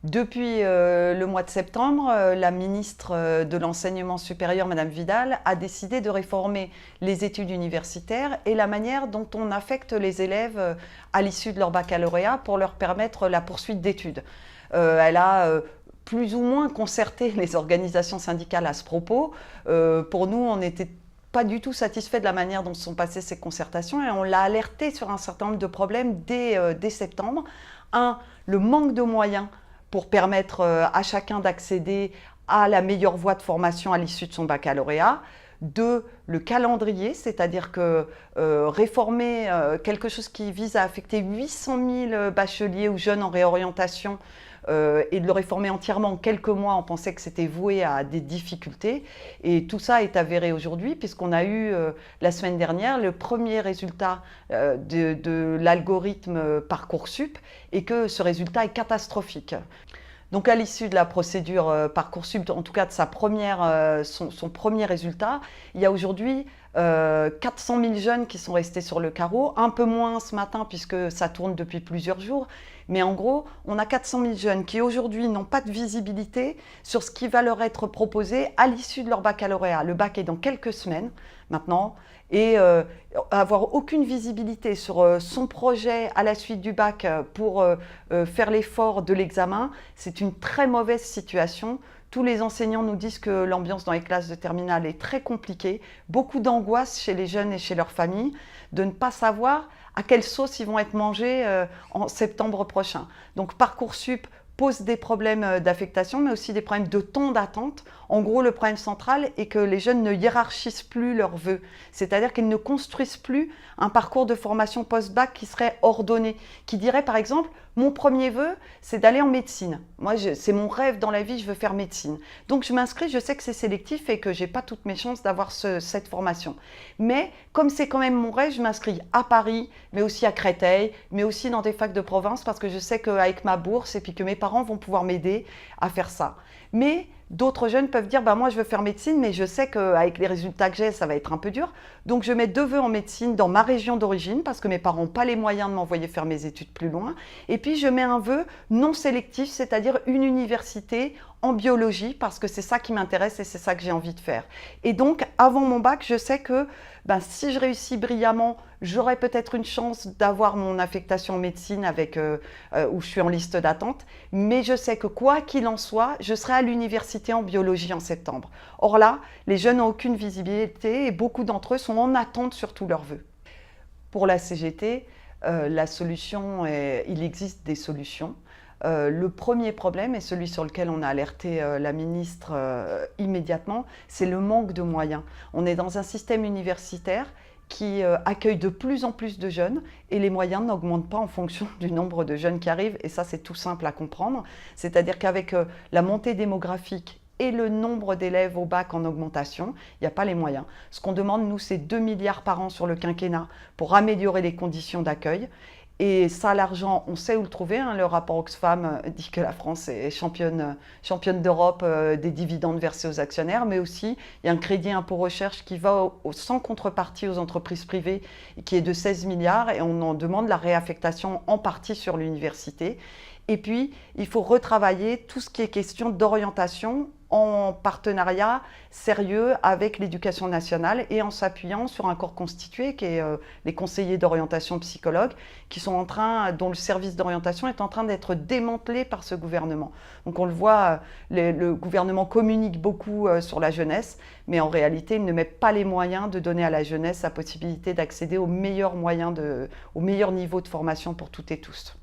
Depuis le mois de septembre, la ministre de l'Enseignement supérieur, Madame Vidal, a décidé de réformer les études universitaires et la manière dont on affecte les élèves à l'issue de leur baccalauréat pour leur permettre la poursuite d'études. Elle a plus ou moins concerté les organisations syndicales à ce propos. Pour nous, on n'était pas du tout satisfait de la manière dont se sont passées ces concertations et on l'a alerté sur un certain nombre de problèmes dès septembre. Un, le manque de moyens pour permettre à chacun d'accéder à la meilleure voie de formation à l'issue de son baccalauréat. Deux, le calendrier, c'est-à-dire que réformer quelque chose qui vise à affecter 800 000 bacheliers ou jeunes en réorientation et de le réformer entièrement en quelques mois, on pensait que c'était voué à des difficultés. Et tout ça est avéré aujourd'hui, puisqu'on a eu la semaine dernière le premier résultat de l'algorithme Parcoursup, et que ce résultat est catastrophique. Donc à l'issue de la procédure Parcoursup, en tout cas de son premier résultat, il y a aujourd'hui 400 000 jeunes qui sont restés sur le carreau, un peu moins ce matin puisque ça tourne depuis plusieurs jours, mais en gros, on a 400 000 jeunes qui aujourd'hui n'ont pas de visibilité sur ce qui va leur être proposé à l'issue de leur baccalauréat. Le bac est dans quelques semaines maintenant, et avoir aucune visibilité sur son projet à la suite du bac pour faire l'effort de l'examen, c'est une très mauvaise situation. Tous les enseignants nous disent que l'ambiance dans les classes de terminale est très compliquée, beaucoup d'angoisse chez les jeunes et chez leurs familles, de ne pas savoir à quelle sauce ils vont être mangés en septembre prochain. Donc Parcoursup pose des problèmes d'affectation, mais aussi des problèmes de temps d'attente. En gros, le problème central est que les jeunes ne hiérarchisent plus leurs vœux, c'est-à-dire qu'ils ne construisent plus un parcours de formation post-bac qui serait ordonné, qui dirait par exemple « mon premier vœu, c'est d'aller en médecine. Moi, c'est mon rêve dans la vie, je veux faire médecine. Donc je m'inscris, je sais que c'est sélectif et que je n'ai pas toutes mes chances d'avoir cette formation. Mais comme c'est quand même mon rêve, je m'inscris à Paris, mais aussi à Créteil, mais aussi dans des facs de province parce que je sais qu'avec ma bourse et puis que mes parents vont pouvoir m'aider à faire ça. Mais d'autres jeunes peuvent dire bah, « moi, je veux faire médecine, mais je sais qu'avec les résultats que j'ai, ça va être un peu dur. Donc je mets 2 vœux en médecine dans ma région d'origine parce que mes parents n'ont pas les moyens de m'envoyer faire mes études plus loin. Et puis je mets un vœu non sélectif, c'est-à-dire une université en biologie parce que c'est ça qui m'intéresse et c'est ça que j'ai envie de faire. Et donc, avant mon bac, je sais que si je réussis brillamment, j'aurai peut-être une chance d'avoir mon affectation en médecine où je suis en liste d'attente. Mais je sais que quoi qu'il en soit, je serai à l'université en biologie en septembre. Or là, les jeunes n'ont aucune visibilité et beaucoup d'entre eux sont en attente sur tous leurs vœux. Pour la CGT, il existe des solutions. Le premier problème, et celui sur lequel on a alerté la ministre immédiatement, c'est le manque de moyens. On est dans un système universitaire qui accueille de plus en plus de jeunes et les moyens n'augmentent pas en fonction du nombre de jeunes qui arrivent et ça c'est tout simple à comprendre. C'est-à-dire qu'avec la montée démographique et le nombre d'élèves au bac en augmentation, il n'y a pas les moyens. Ce qu'on demande, nous, c'est 2 milliards par an sur le quinquennat pour améliorer les conditions d'accueil. Et ça, l'argent, on sait où le trouver. Le rapport Oxfam dit que la France est championne d'Europe des dividendes versés aux actionnaires, mais aussi il y a un crédit impôt recherche qui va sans contrepartie aux entreprises privées, qui est de 16 milliards, et on en demande la réaffectation en partie sur l'université. Et puis, il faut retravailler tout ce qui est question d'orientation en partenariat sérieux avec l'éducation nationale et en s'appuyant sur un corps constitué qui est les conseillers d'orientation psychologues dont le service d'orientation est en train d'être démantelé par ce gouvernement. Donc on le voit, le gouvernement communique beaucoup sur la jeunesse, mais en réalité il ne met pas les moyens de donner à la jeunesse la possibilité d'accéder aux meilleurs moyens, au meilleur niveau de formation pour toutes et tous.